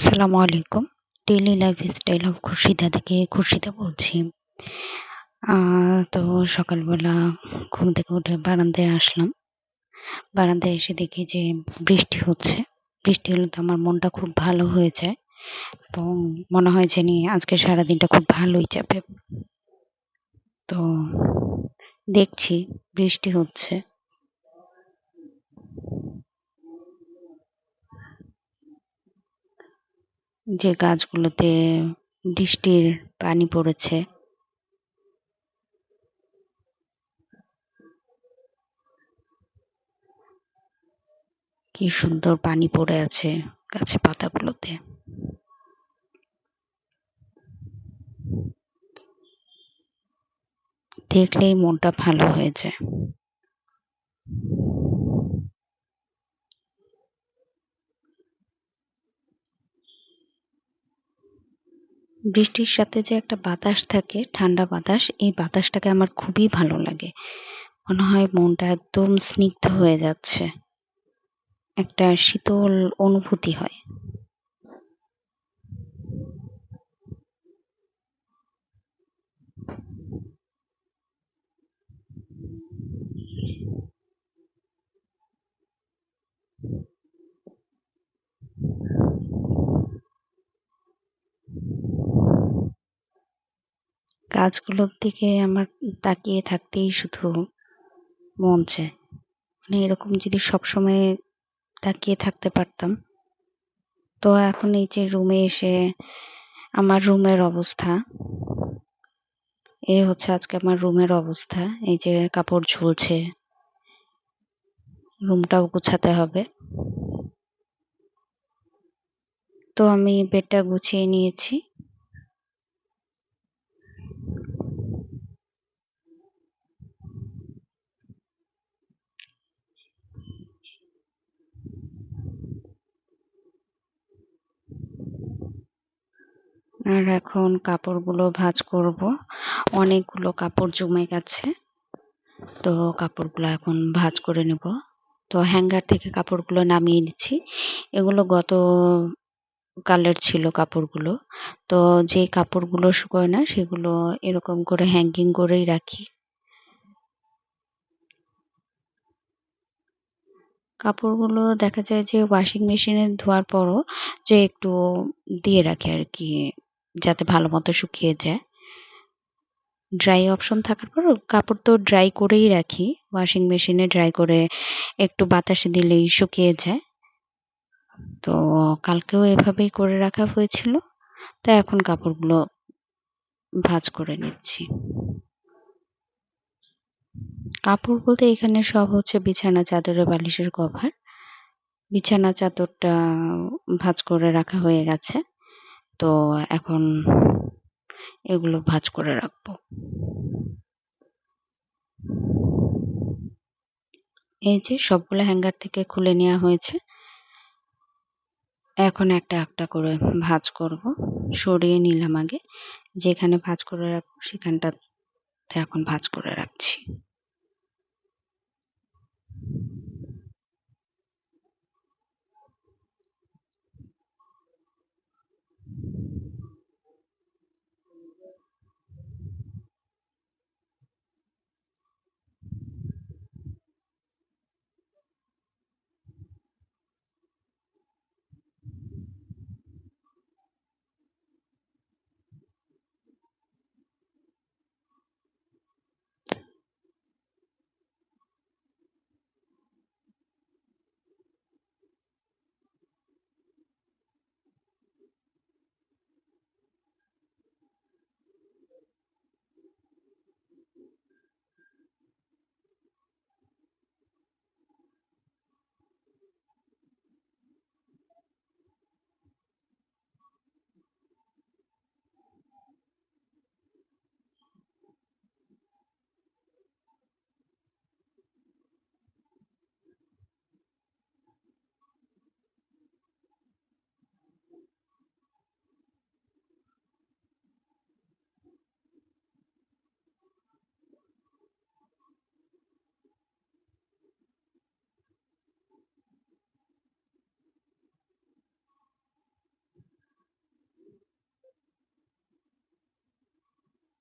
আসসালামু আলাইকুম। Daily lifestyle of Khurshida থেকে খুরশিদা বলছি। তো সকালবেলা ঘুম থেকে উঠে বারান্দায় আসলাম। বারান্দায় এসে দেখি যে বৃষ্টি হচ্ছে। বৃষ্টি হলে তো আমার মনটা খুব ভালো হয়ে যায় এবং মনে হয় জানি আজকে সারাদিনটা খুব ভালোই যাবে। তো দেখছি বৃষ্টি হচ্ছে। যে গাছগুলোতে বৃষ্টির পানি পড়েছে, কি সুন্দর পানি পড়ে আছে গাছের পাতাগুলোতে। দেখলেই মনটা ভালো হয়ে যায়। বৃষ্টির সাথে যে একটা বাতাস থাকে, ঠান্ডা বাতাস, এই বাতাসটাকে আমার খুবই ভালো লাগে। মনে হয় মনটা একদম স্নিগ্ধ হয়ে যাচ্ছে। একটা শীতল অনুভূতি হয়। গাছগুলোর দিকে আমার তাকিয়ে থাকতেই শুধু মন চায়। মানে এরকম যদি সবসময় তাকিয়ে থাকতে পারতাম। তো এখন এই যে রুমে এসে আমার রুমের অবস্থা, এই হচ্ছে আজকে আমার রুমের অবস্থা। এই যে কাপড় ঝুলছে, রুমটাও গুছাতে হবে। তো আমি বেডটা গুছিয়ে নিয়েছি। আর এখন কাপড়গুলো ভাঁজ করব। অনেকগুলো কাপড় জমে গেছে। তো কাপড়গুলো এখন ভাঁজ করে নেব। তো হ্যাঙ্গার থেকে কাপড়গুলো নামিয়ে নিচ্ছি। এগুলো গত কালের ছিল কাপড়গুলো। তো যে কাপড়গুলো শুকোয় না সেগুলো এরকম করে হ্যাঙ্গিং করেই রাখি। কাপড়গুলো দেখা যায় যে ওয়াশিং মেশিনে ধোয়ার পরও যে একটু দিয়ে রাখি আরকি, যাতে ভালো মতো শুকিয়ে যায়। ড্রাই অপশন থাকার পরও কাপড় তো ড্রাই করেই রাখি। ওয়াশিং মেশিনে ড্রাই করে একটু বাতাসে দিলেই শুকিয়ে যায়। তো কালকেও এভাবেই করে রাখা হয়েছিল। তো এখন কাপড়গুলো ভাঁজ করে নিচ্ছি। কাপড় বলতে এখানে সব হচ্ছে বিছানা চাদরে বালিশের কভার। বিছানা চাদরটা ভাঁজ করে রাখা হয়ে গেছে। তো এখন এগুলো ভাঁজ করে রাখবো। এই যে সবগুলো হ্যাঙ্গার থেকে খুলে নেওয়া হয়েছে। এখন একটা একটা করে ভাঁজ করব। সরিয়ে নিলাম আগে। যেখানে ভাঁজ করে রাখবো সেখানটাতে এখন ভাঁজ করে রাখছি।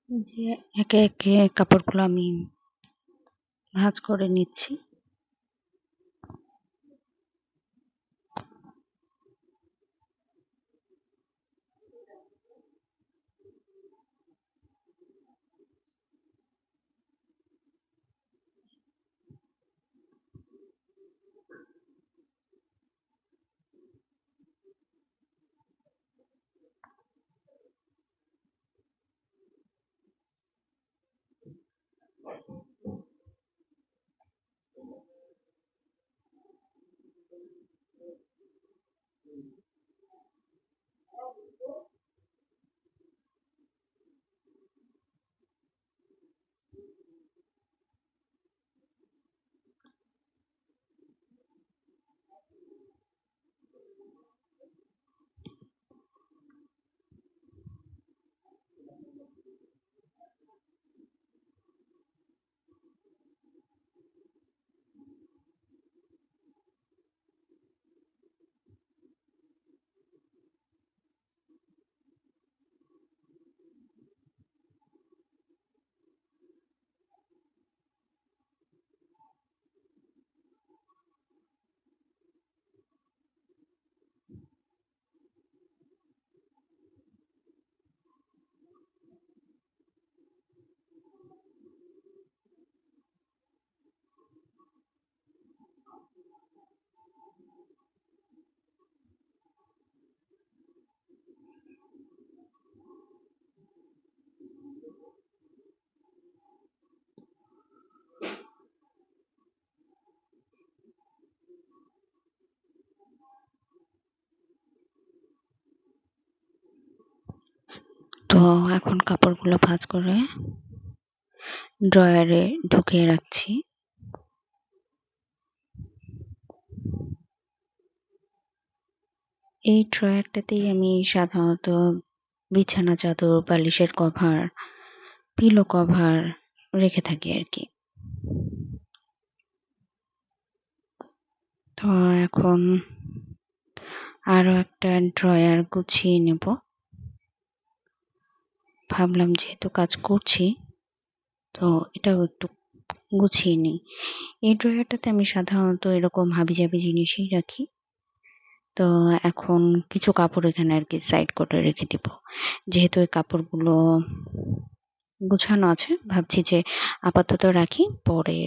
যে একে একে কাপড়গুলো আমি ভাঁজ করে নিচ্ছি। তো এখন কাপড়গুলো ভাঁজ করে ড্রয়ারে ঢুকিয়ে রাখছি। এই ড্রয়ারটাতেই আমি সাধারণত বিছানা চাদর, বালিশের কভার, পিলো কভার রেখে থাকি আর কি। তো এখন আরো একটা ড্রয়ার গুছিয়ে নেব। ভাবলাম যেহেতু কাজ করছি তো এটাও একটু গুছিয়ে নিই। এই ড্রয়ারটাতে আমি সাধারণত এরকম হাবিজাবি জিনিসই রাখি। তো এখন কিছু কাপড় এখানে আর কি সাইড করে রেখে দিব। যেহেতু এই কাপড়গুলো গুছানো আছে, ভাবছি যে আপাতত রাখি, পরে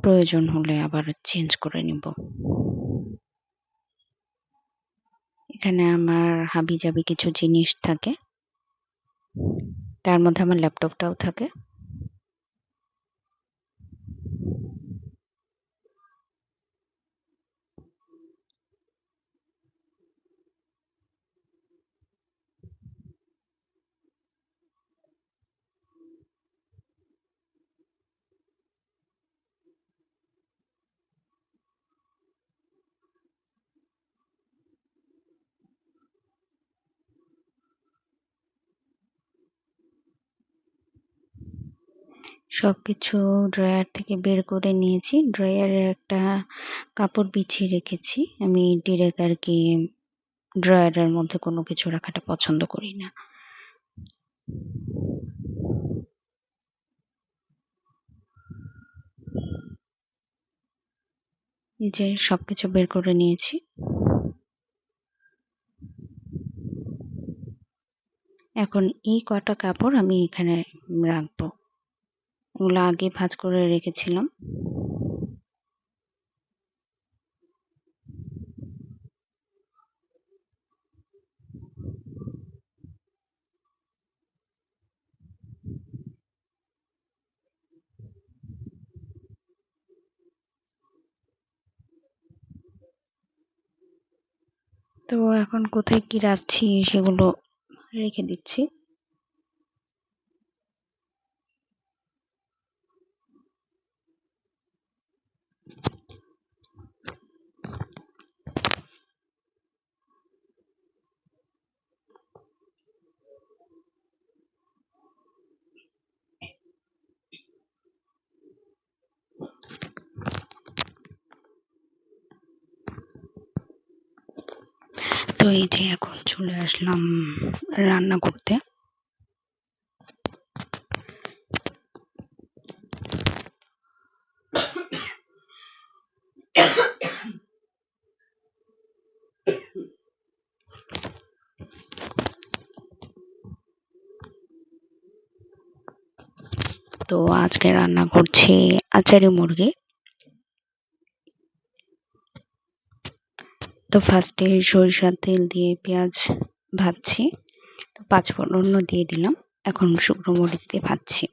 প্রয়োজন হলে আবার চেঞ্জ করে নিব। এখানে আমার হাবিজাবি কিছু জিনিস থাকে, তার মধ্যে আমার ল্যাপটপটাও থাকে। সবকিছু ড্রয়ার থেকে বের করে নিয়েছি। ড্রয়ারে একটা কাপড় বিছিয়ে রেখেছি। আমি ডিরেক্ট আর কি ড্রয়ারের মধ্যে কোনো কিছু রাখাটা পছন্দ করি না। এই যে সবকিছু বের করে নিয়েছি। এখন এই কটা কাপড় আমি এখানে রাখবো। ওগুলো আগে ভাঁজ করে রেখেছিলাম। তো এখন কোথায় কি রাখছি সেগুলো রেখে দিচ্ছি। তো এই যে এখন চলে আসলাম রান্না করতে। তো আজকে রান্না করছি আচারি মুরগি। তো ফার্স্টে সরিষার তেল দিয়ে পেঁয়াজ ভাজছি। তো পাঁচফোড়ন দিয়ে দিলাম। এখন শুকনো মরিচ দিয়ে ভাজছি।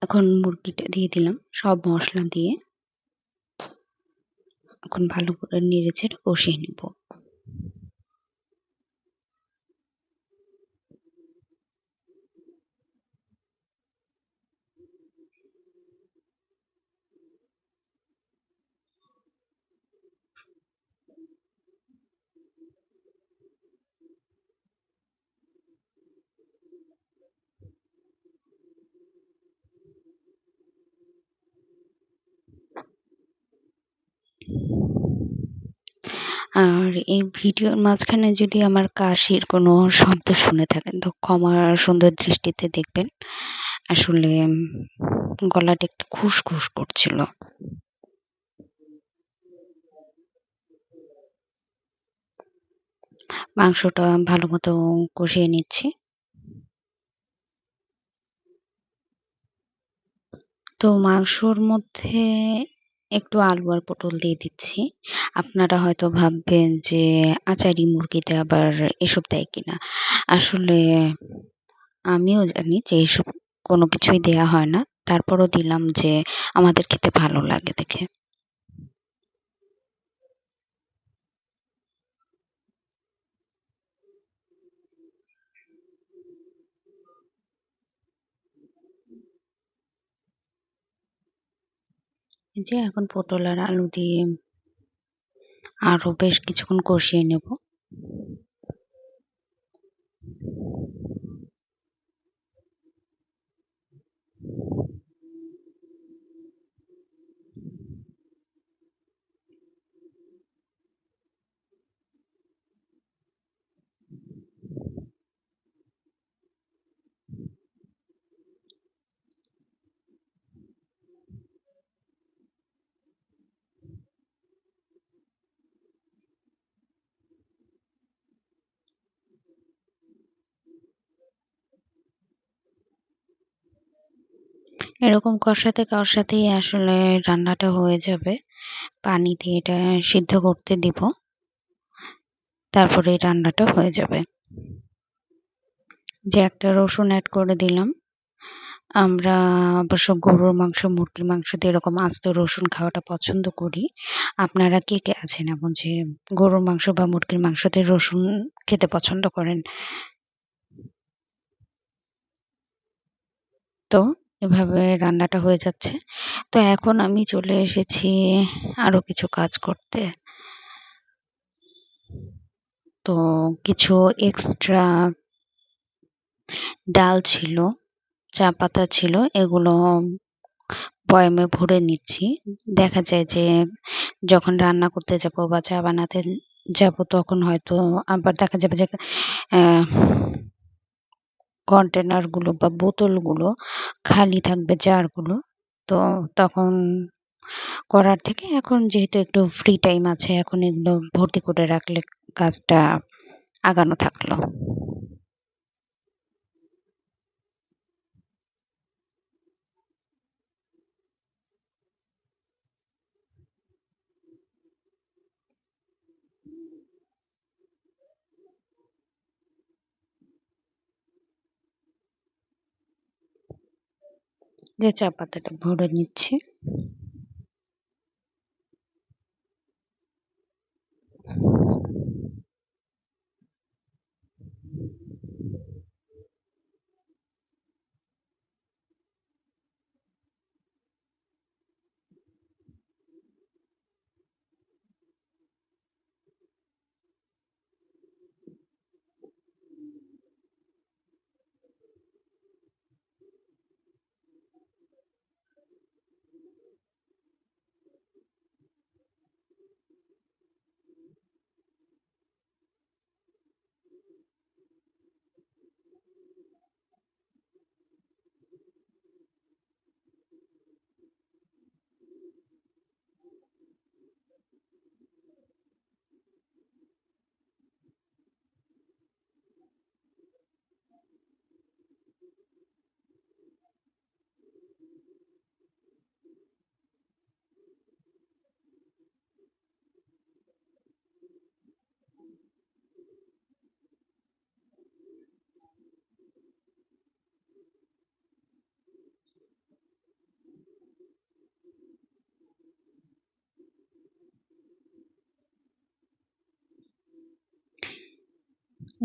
এখন মুরগিটা দিয়ে দিলাম সব মশলা দিয়ে। এখন ভালো করে নেড়েচেড়ে কষিয়ে নেব। আর এই ভিডিওর মাঝখানে যদি আমার কাশির কোনো শব্দ শুনে থাকেন তো ক্ষমা সুন্দর দৃষ্টিতে দেখবেন। আসলে গলাটা একটু খুসখুস করছিল। মাংসটা ভালো মতো কষিয়ে নিচ্ছি। তো মাংসর মধ্যে একটু আলু আর পটল দিয়ে দিচ্ছি। আপনারা হয়তো ভাববেন যে আচারি মুরগিতে আবার এসব দেয় কিনা। আসলে আমিও জানি যে এসব কোনো কিছুই দেয়া হয় না। তারপরও দিলাম যে আমাদের খেতে ভালো লাগে দেখে। এই যে এখন পটল আর আলু দিয়ে আরো বেশ কিছুক্ষণ কষিয়ে নেব। এরকম কষাতেই আসলে রান্নাটা হয়ে যাবে। পানি দিয়ে এটা সিদ্ধ করতে দিব। তারপরে এই রান্নাটা হয়ে যাবে। যে একটা রসুন এড করে দিলাম। আমরা অবশ্য গরুর মাংস, মুরগির মাংস দিয়ে এরকম আস্ত রসুন খাওয়াটা পছন্দ করি। আপনারা কে আছেন এমন যে গরুর মাংস বা মুরগির মাংসতে রসুন খেতে পছন্দ করেন? তো এভাবে রান্নাটা হয়ে যাচ্ছে। তো এখন আমি চলে এসেছি আরো কিছু কাজ করতে। তো কিছু এক্সট্রা ডাল ছিল, চা পাতা ছিল, এগুলো বয়ামে ভরে নিচ্ছি। দেখা যায় যে যখন রান্না করতে যাব বা চা বানাতে যাব তখন হয়তো আবার দেখা যাবে যে আহ কন্টেনার গুলো বা বোতলগুলো খালি থাকবে, জারগুলো। তো তখন করার থেকে এখন যেহেতু একটু ফ্রি টাইম আছে, এখন এগুলো ভর্তি করে রাখলে কাজটা আগানো থাকলো। যে চা পাতাটা ভরে নিচ্ছি।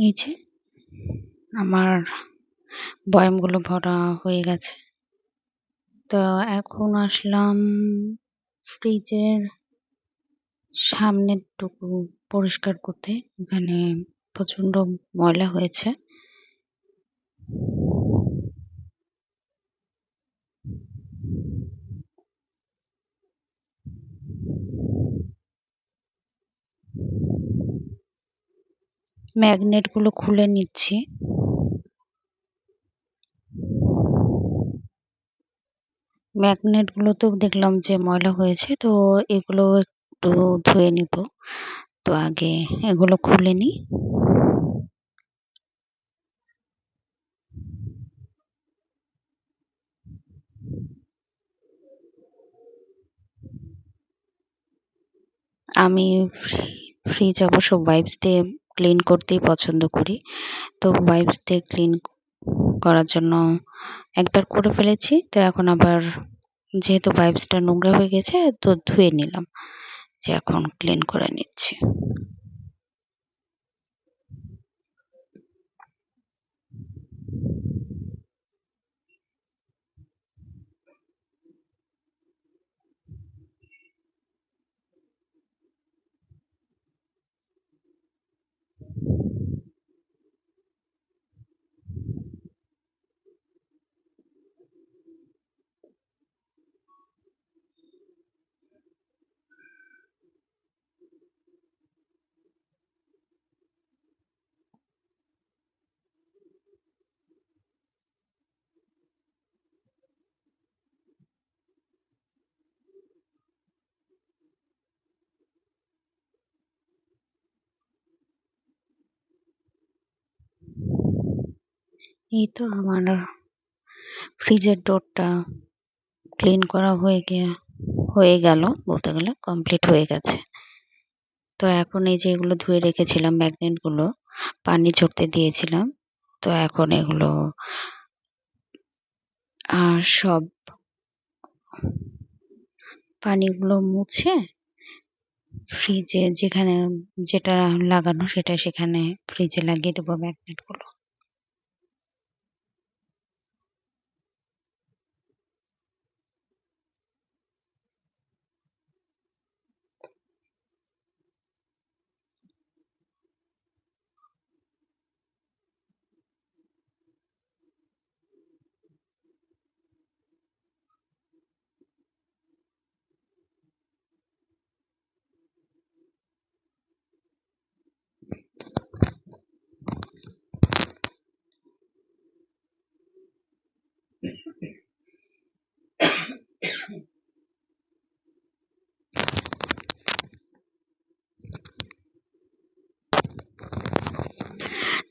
এই যে আমার বয়ামগুলো ভরা হয়ে গেছে। তো এখন আসলাম ফ্রিজের সামনের টুকু পরিষ্কার করতে। এখানে প্রচন্ড ময়লা হয়েছে। ম্যাগনেট গুলো খুলে নিচ্ছি। ম্যাগনেট গুলোতেও দেখলাম যে ময়লা হয়েছে, তো এগুলো একটু ধুয়ে নিব। তো আগে এগুলো খুলে নিই। আমি ফ্রিজ অবশ্য ওয়াইপস দিয়ে ক্লিন করতেই পছন্দ করি। তো ওয়াইপস দিয়ে ক্লিন করার জন্য একবার করে ফেলেছি, তো এখন আবার যেহেতু ওয়াইপসটা নোংরা হয়ে গেছে তো ধুয়ে নিলাম, যে এখন ক্লিন করে নিচ্ছি। এই তো আমার ফ্রিজের ডোরটা ক্লিন করা হয়ে গেল, বলতে গেলে কমপ্লিট হয়ে গেছে। তো এখন এই যে এগুলো ধুয়ে রেখেছিলাম ম্যাগনেট গুলো, পানি ঝরতে দিয়েছিলাম। তো এখন এগুলো সব পানিগুলো মুছে ফ্রিজে যেখানে যেটা লাগানো সেটা সেখানে ফ্রিজে লাগিয়ে দেবো ম্যাগনেট গুলো।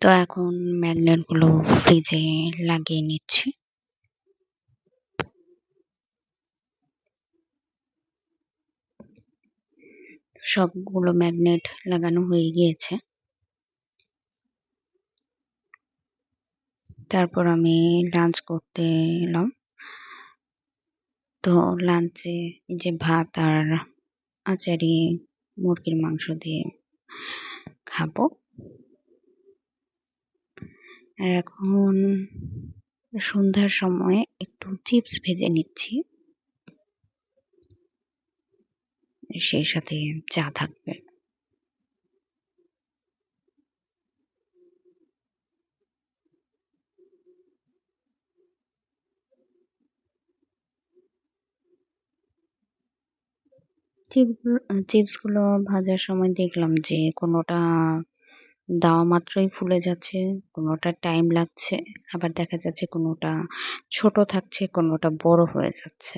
তো এখন ম্যাগনেট গুলো ফ্রিজে লাগিয়ে নিচ্ছি। সবগুলো ম্যাগনেট লাগানো হয়ে গিয়েছে। তারপর আমি লাঞ্চ করতে এলাম। তো লাঞ্চে যে ভাত আর আচারি মুরগির মাংস দিয়ে খাবো। আর এখন সন্ধ্যার সময় একটু চিপস ভেজে নিচ্ছি, সেই সাথে চা থাকবে। চিপস গুলো ভাজার সময় দেখলাম যে কোনোটা দেওয়া মাত্রই ফুলে যাচ্ছে, কোনোটা টাইম লাগছে, আবার দেখা যাচ্ছে কোনোটা ছোট থাকছে, কোনোটা বড় হয়ে যাচ্ছে।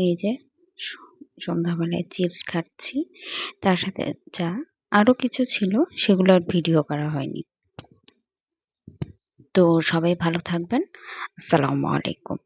এই যে সন্ধ্যাবেলায় চিপস খাচ্ছি, তার সাথে চা। আরো কিছু ছিল, সেগুলো আর ভিডিও করা হয়নি। তো সবাই ভালো থাকবেন। আসসালামু আলাইকুম।